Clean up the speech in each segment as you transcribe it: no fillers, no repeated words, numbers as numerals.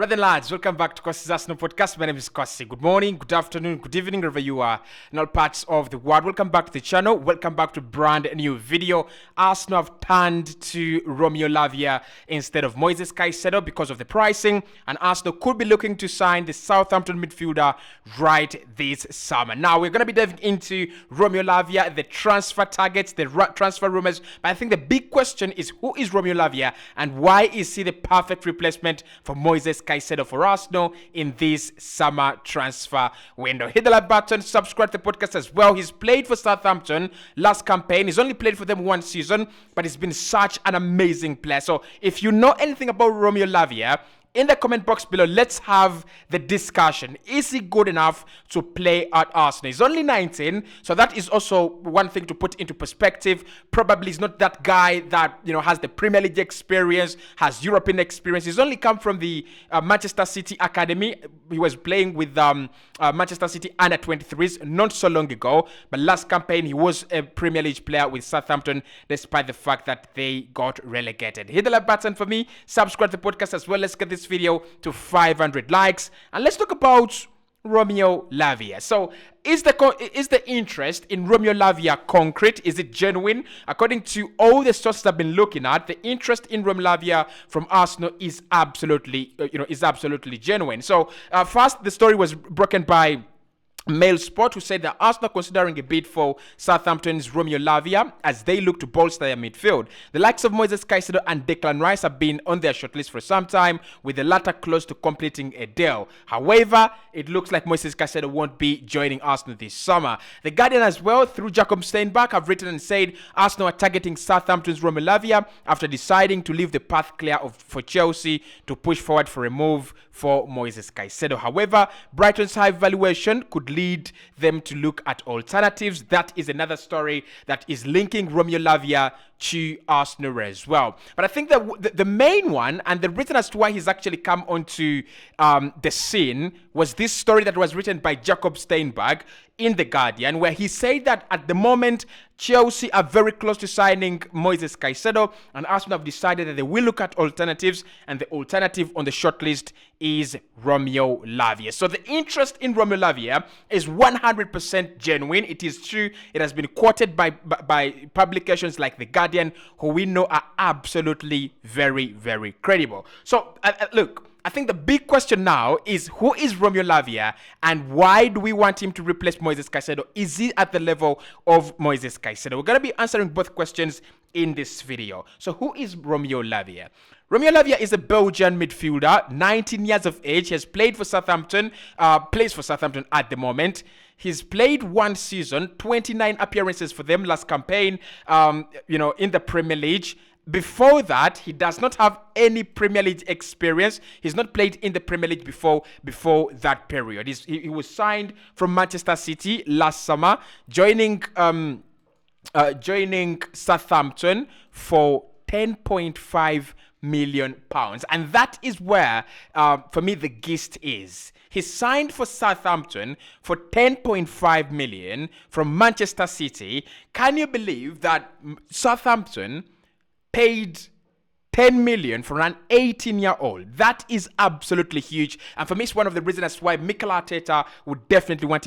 Rather lads, welcome back to Cossy's Arsenal podcast. My name is Cossy. Good morning, good afternoon, good evening, wherever you are in all parts of the world. Welcome back to the channel. Welcome back to brand new video. Arsenal have turned to Romeo Lavia instead of MOISES CAICEDO because of the pricing, and Arsenal could be looking to sign the Southampton midfielder right this summer. Now we're going to be diving into Romeo Lavia, the transfer targets, the transfer rumors, but I think the big question is who is Romeo Lavia and why is he the perfect replacement for MOISES CAICEDO for Arsenal in this summer transfer window. Hit the like button, subscribe to the podcast as well. He's played for Southampton last campaign. He's only played for them one season, but he's been such an amazing player. So if you know anything about Romeo Lavia, in the comment box below, let's have the discussion. Is he good enough to play at Arsenal? He's only 19, so that is also one thing to put into perspective. Probably he's not that guy that has the Premier League experience, has European experience. He's only come from the Manchester City academy. He was playing with Manchester City under 23s not so long ago, but last campaign he was a Premier League player with Southampton, despite the fact that they got relegated. Hit the like button for me, subscribe to the podcast as well. Let's get this video to 500 likes and let's talk about Romeo Lavia. So is the interest in Romeo Lavia concrete? Is it genuine? According to all the sources I've been looking at, the interest in Romeo Lavia from Arsenal is absolutely genuine. So first, the story was broken by Mail Sport, who said that Arsenal considering a bid for Southampton's Romeo Lavia as they look to bolster their midfield. The likes of MOISES CAICEDO and Declan Rice have been on their shortlist for some time, with the latter close to completing a deal. However, it looks like MOISES CAICEDO won't be joining Arsenal this summer. The Guardian as well, through Jacob Steinbach, have written and said Arsenal are targeting Southampton's Romeo Lavia after deciding to leave the path clear for Chelsea to push forward for a move for MOISES CAICEDO. However, Brighton's high valuation could lead them to look at alternatives. That is another story that is linking Romeo Lavia to Arsenal as well. But I think that the main one, and the reason as to why he's actually come onto the scene, was this story that was written by Jacob Steinbach in The Guardian, where he said that at the moment, Chelsea are very close to signing MOISES CAICEDO, and Arsenal have decided that they will look at alternatives, and the alternative on the shortlist is Romeo Lavia. So the interest in Romeo Lavia is 100% genuine. It is true. It has been quoted by publications like The Guardian, who we know are absolutely very, very credible. So look, I think the big question now is who is Romeo Lavia and why do we want him to replace MOISES CAICEDO? Is he at the level of MOISES CAICEDO? We're going to be answering both questions in this video. So who is Romeo Lavia? Romeo Lavia is a Belgian midfielder, 19 years of age. He has played for Southampton, plays for Southampton at the moment. He's played one season, 29 appearances for them last campaign, in the Premier League. Before that, he does not have any Premier League experience. He's not played in the Premier League before that period. He was signed from Manchester City last summer, joining Southampton for £10.5 million. And that is where, for me, the gist is. He signed for Southampton for £10.5 million from Manchester City. Can you believe that Southampton paid 10 million for an 18-year-old? That is absolutely huge, and for me, it's one of the reasons why Mikel Arteta would definitely want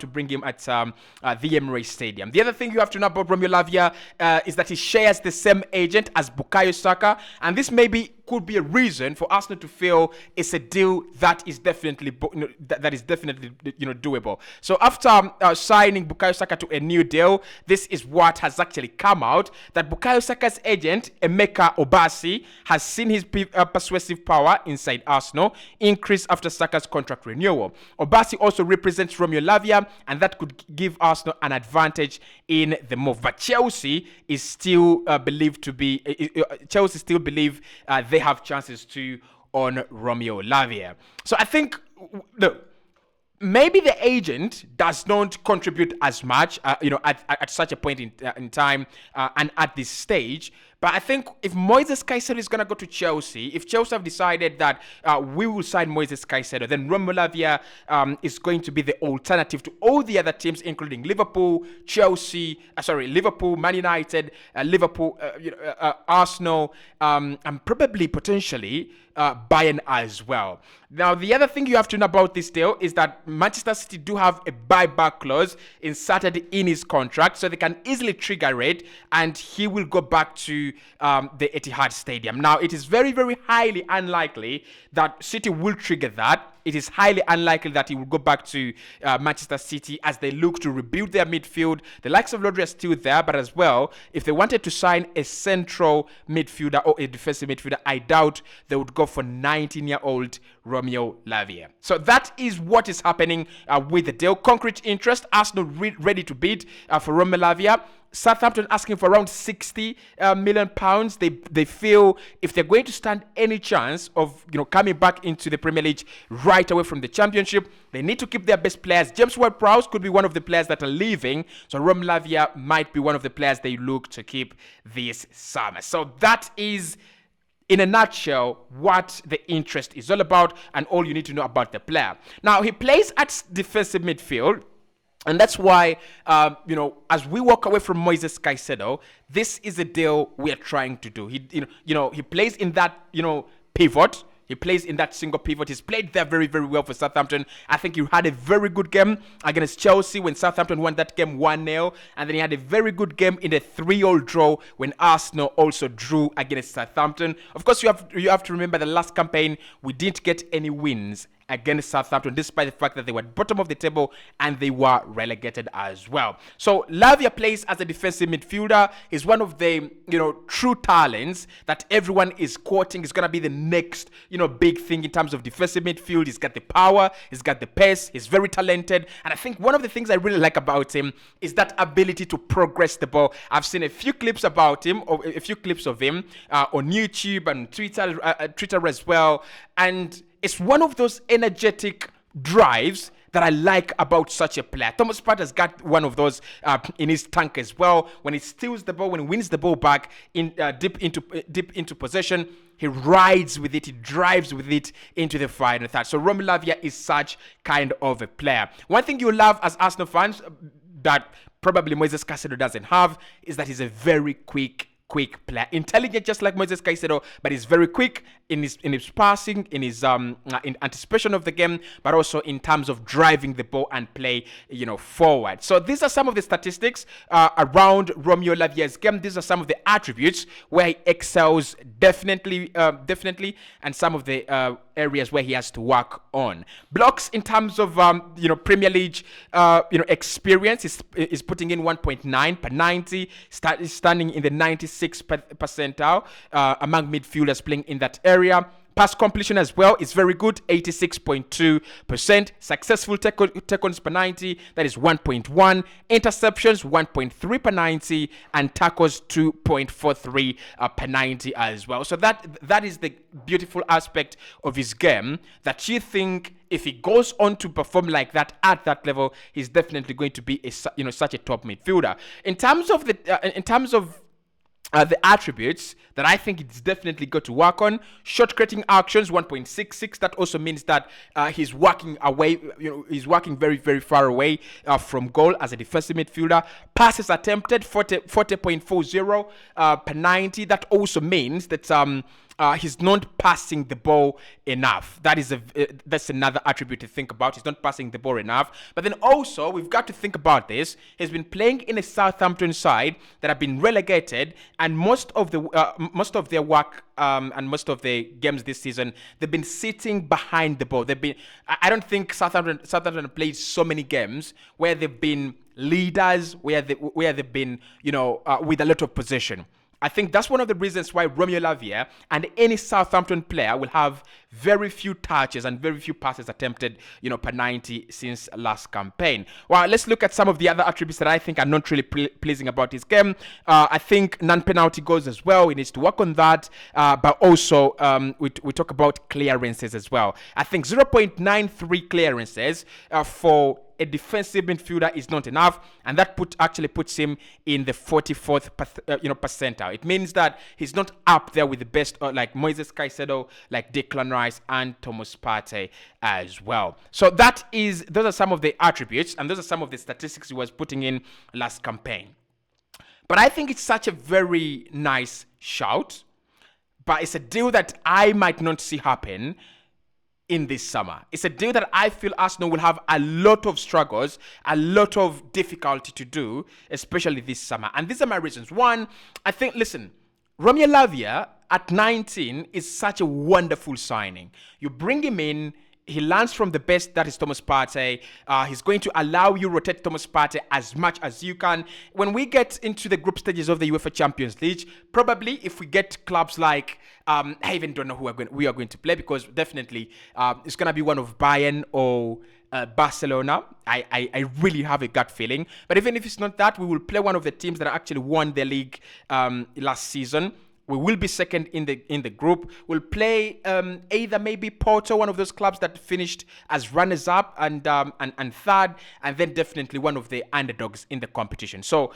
to bring him at the Emirates Stadium. The other thing you have to know about Romeo Lavia is that he shares the same agent as Bukayo Saka, and this could be a reason for Arsenal to feel it's a deal that is definitely doable. So after signing Bukayo Saka to a new deal, this is what has actually come out, that Bukayo Saka's agent Emeka Obasi has seen his persuasive power inside Arsenal increase after Saka's contract renewal. Obasi also represents Romeo Lavia, and that could give Arsenal an advantage in the move. But Chelsea is still believe they have chances too on Romeo Lavia. So I think, look, maybe the agent does not contribute as much, at such a point in time and at this stage. But I think if Moises Caicedo is going to go to Chelsea, if Chelsea have decided that we will sign Moises Caicedo, then Romeo Lavia is going to be the alternative to all the other teams, including Liverpool, Liverpool, Man United, Arsenal, and probably potentially Bayern as well. Now, the other thing you have to know about this deal is that Manchester City do have a buyback clause inserted in his contract, so they can easily trigger it, and he will go back to the Etihad Stadium. Now, it is very, very highly unlikely that City will trigger that. It is highly unlikely that he will go back to Manchester City as they look to rebuild their midfield. The likes of Rodri are still there, but as well, if they wanted to sign a central midfielder or a defensive midfielder, I doubt they would go for 19-year-old Romeo Lavia. So that is what is happening with the deal. Concrete interest, Arsenal ready to bid for Romeo Lavia. Southampton asking for around £60 million. They feel if they're going to stand any chance of coming back into the Premier League right away from the Championship, they need to keep their best players. James Ward-Prowse could be one of the players that are leaving, so Romeo Lavia might be one of the players they look to keep this summer. So that is, in a nutshell, what the interest is all about and all you need to know about the player. Now, he plays at defensive midfield. And that's why, as we walk away from Moises Caicedo, this is a deal we are trying to do. He plays in that, pivot. He plays in that single pivot. He's played there very, very well for Southampton. I think he had a very good game against Chelsea when Southampton won that game 1-0. And then he had a very good game in a 3-3 draw when Arsenal also drew against Southampton. Of course, you have to remember the last campaign, we didn't get any wins against Southampton, despite the fact that they were bottom of the table and they were relegated as well. So Lavia plays as a defensive midfielder. He's one of the true talents that everyone is quoting. He's gonna be the next big thing in terms of defensive midfield. He's got the power, he's got the pace, he's very talented, and I think one of the things I really like about him is that ability to progress the ball. I've seen a few clips about him, or a few clips of him on YouTube and Twitter as well, and it's one of those energetic drives that I like about such a player. Thomas Partey's got one of those in his tank as well. When he steals the ball, when he wins the ball back in deep into possession, he rides with it, he drives with it into the final third. So Romeo Lavia is such kind of a player. One thing you love as Arsenal fans that probably Moises Caicedo doesn't have is that he's a very quick player, intelligent just like Moises Caicedo, but he's very quick in his passing, in his in anticipation of the game, but also in terms of driving the ball and play forward. So these are some of the statistics around Romeo Lavia's game. These are some of the attributes where he excels definitely, and some of the areas where he has to work on. Blocks in terms of Premier League experience is putting in 1.9 per 90, standing in the 96th percentile among midfielders playing in that area. Pass completion as well is very good, 86.2%. Successful tackles per 90, that is 1.1. Interceptions, 1.3 per 90. And tackles, 2.43 per 90 as well. So that is the beautiful aspect of his game, that you think if he goes on to perform like that at that level, he's definitely going to be such a top midfielder. In terms of the attributes that I think it's definitely got to work on: shot creating actions, 1.66. That also means that he's working away, he's working very, very far away from goal as a defensive midfielder. Passes attempted, 40.40 per 90. That also means that he's not passing the ball enough. That's another attribute to think about. He's not passing the ball enough. But then also, we've got to think about this. He's been playing in a Southampton side that have been relegated, and most of their work and most of the games this season, they've been sitting behind the ball. I don't think Southampton played so many games where they've been leaders, where they've been with a lot of possession. I think that's one of the reasons why Romeo Lavia and any Southampton player will have very few touches and very few passes attempted, per 90 since last campaign. Well, let's look at some of the other attributes that I think are not really pleasing about his game. I think non-penalty goals as well. He needs to work on that. But also, we talk about clearances as well. I think 0.93 clearances for a defensive midfielder is not enough, and that actually puts him in the 44th percentile. It means that he's not up there with the best, like MOISES, CAICEDO, like Declan Rice and Thomas Partey as well. So those are some of the attributes, and those are some of the statistics he was putting in last campaign. But I think it's such a very nice shout, but it's a deal that I might not see happen in this summer. It's a deal that I feel Arsenal will have a lot of struggles, a lot of difficulty to do, especially this summer. And these are my reasons. One, I think, listen, Romeo Lavia at 19 is such a wonderful signing. You bring him in, he learns from the best, that is Thomas Partey. He's going to allow you rotate Thomas Partey as much as you can. When we get into the group stages of the UEFA Champions League, probably if we get clubs like, I even don't know who we are going to play, because definitely it's going to be one of Bayern or Barcelona. I really have a gut feeling. But even if it's not that, we will play one of the teams that actually won the league last season. We will be second in the group. We'll play either maybe Porto, one of those clubs that finished as runners-up, and third, and then definitely one of the underdogs in the competition. So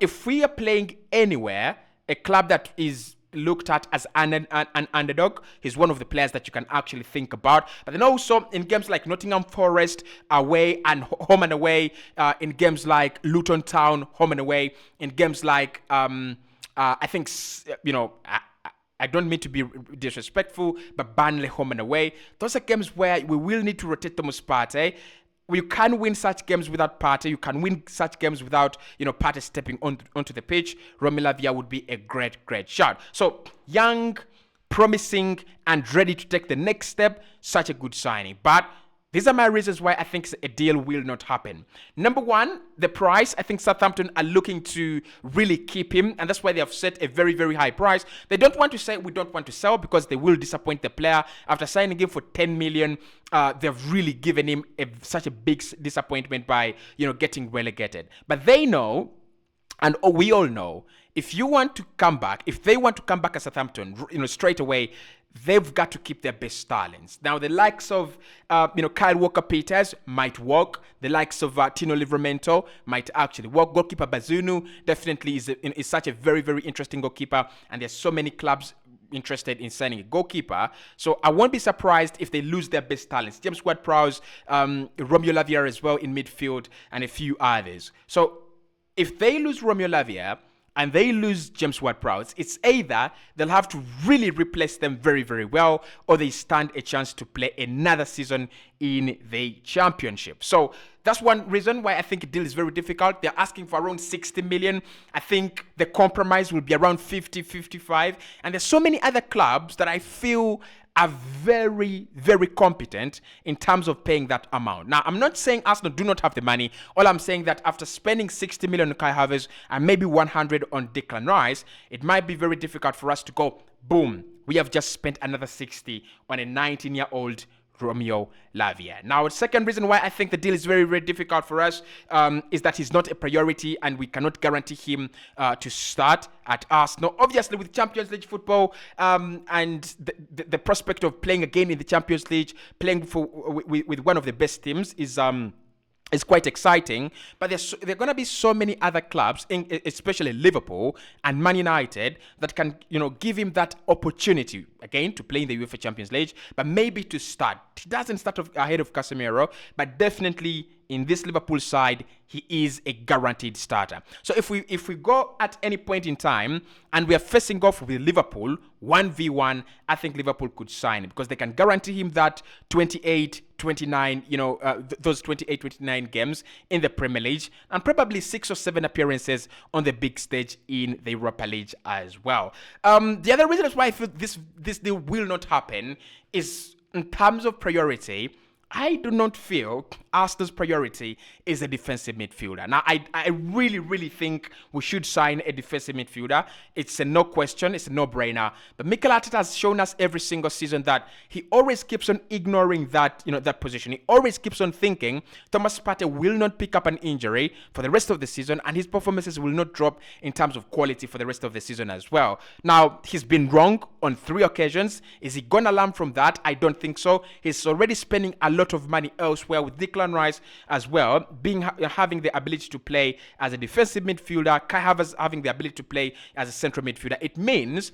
if we are playing anywhere, a club that is looked at as an underdog, he's one of the players that you can actually think about. But then also in games like Nottingham Forest away and home and away, in games like Luton Town home and away, in games like I think, I don't mean to be disrespectful, but Burnley home and away, those are games where we will need to rotate Thomas Partey. You can win such games without Partey. You can win such games without, Partey stepping onto the pitch. Romeo Lavia would be a great shot. So, young, promising, and ready to take the next step, such a good signing. But these are my reasons why I think a deal will not happen. Number one, the price. I think Southampton are looking to really keep him, and that's why they have set a very, very high price. They don't want to say we don't want to sell, because they will disappoint the player. After signing him for 10 million, they've really given him such a big disappointment by getting relegated. But they know, and we all know, if they want to come back at Southampton, straight away, they've got to keep their best talents. Now, the likes of, Kyle Walker-Peters might work. The likes of Tino Livramento might actually work. Goalkeeper Bazunu definitely is such a very, very interesting goalkeeper, and there's so many clubs interested in signing a goalkeeper. So I won't be surprised if they lose their best talents. James Ward-Prowse, Romeo Lavia as well in midfield, and a few others. So if they lose Romeo Lavia and they lose James Ward-Prowse, it's either they'll have to really replace them very, very well, or they stand a chance to play another season in the championship. So that's one reason why I think a deal is very difficult. They're asking for around 60 million. I think the compromise will be around 50, 55. And there's so many other clubs that I feel are very, very competent in terms of paying that amount. Now, I'm not saying Arsenal do not have the money. All I'm saying that after spending 60 million on Kai Havertz and maybe 100 on Declan Rice, it might be very difficult for us to go, boom, we have just spent another 60 on a 19-year-old Romeo Lavia. Now, the second reason why I think the deal is very, very difficult for us is that he's not a priority, and we cannot guarantee him to start at Arsenal. Obviously, with Champions League football and the prospect of playing again in the Champions League, playing with one of the best teams is quite exciting, but there are going to be so many other clubs, especially Liverpool and Man United, that can, give him that opportunity again to play in the UEFA Champions League, but maybe to start. He doesn't start ahead of Casemiro, but definitely in this Liverpool side, he is a guaranteed starter. So if we go at any point in time and we are facing off with Liverpool 1v1, I think Liverpool could sign him because they can guarantee him that 28, 29, those 28, 29 games in the Premier League, and probably 6 or 7 appearances on the big stage in the Europa League as well. The other reason why I feel this deal will not happen is in terms of priority. I do not feel Arsenal's priority is a defensive midfielder. Now, I really, really think we should sign a defensive midfielder. It's a no question. It's a no-brainer. But Mikel Arteta has shown us every single season that he always keeps on ignoring that, that position. He always keeps on thinking Thomas Partey will not pick up an injury for the rest of the season, and his performances will not drop in terms of quality for the rest of the season as well. Now, he's been wrong on 3 occasions. Is he going to learn from that? I don't think so. He's already spending a lot of money elsewhere with Declan Declan Rice as well, having the ability to play as a defensive midfielder, Kai Havertz having the ability to play as a central midfielder. It means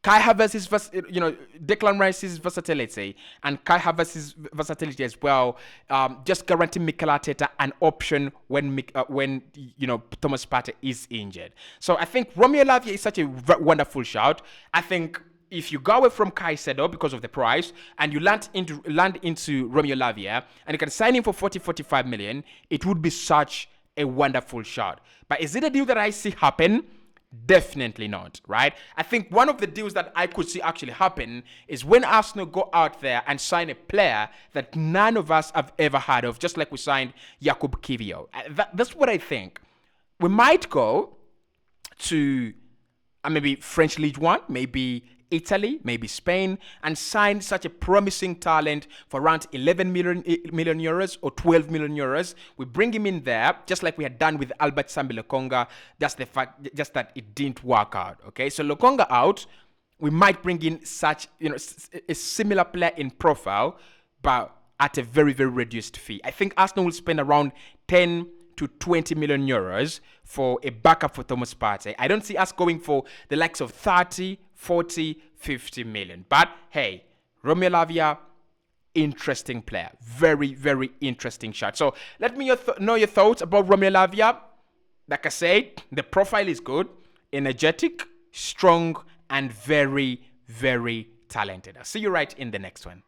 Kai Havertz's, Declan Rice's versatility and Kai Havertz's versatility as well, just guarantee Mikel Arteta an option when Thomas Partey is injured. So I think Romeo Lavia is such a wonderful shout. I think if you go away from CAICEDO because of the price and you land into Romeo Lavia and you can sign him for 45 million, it would be such a wonderful shot. But is it a deal that I see happen? Definitely not, right? I think one of the deals that I could see actually happen is when Arsenal go out there and sign a player that none of us have ever heard of, just like we signed Jakub Kiwior. That's what I think. We might go to maybe French League One, maybe Italy, maybe Spain, and sign such a promising talent for around 11 million euros or 12 million euros. We bring him in there, just like we had done with Albert Sambi Lokonga. That's the fact, just that it didn't work out. Okay, so Lokonga out, we might bring in such a similar player in profile, but at a very, very reduced fee. I think Arsenal will spend around 10 to 20 million euros for a backup for Thomas Partey. I don't see us going for the likes of 30, 40, 50 million. But hey, Romeo Lavia, interesting player. Very, very interesting shot. So let me know your thoughts about Romeo Lavia. Like I said, the profile is good, energetic, strong, and very, very talented. I'll see you right in the next one.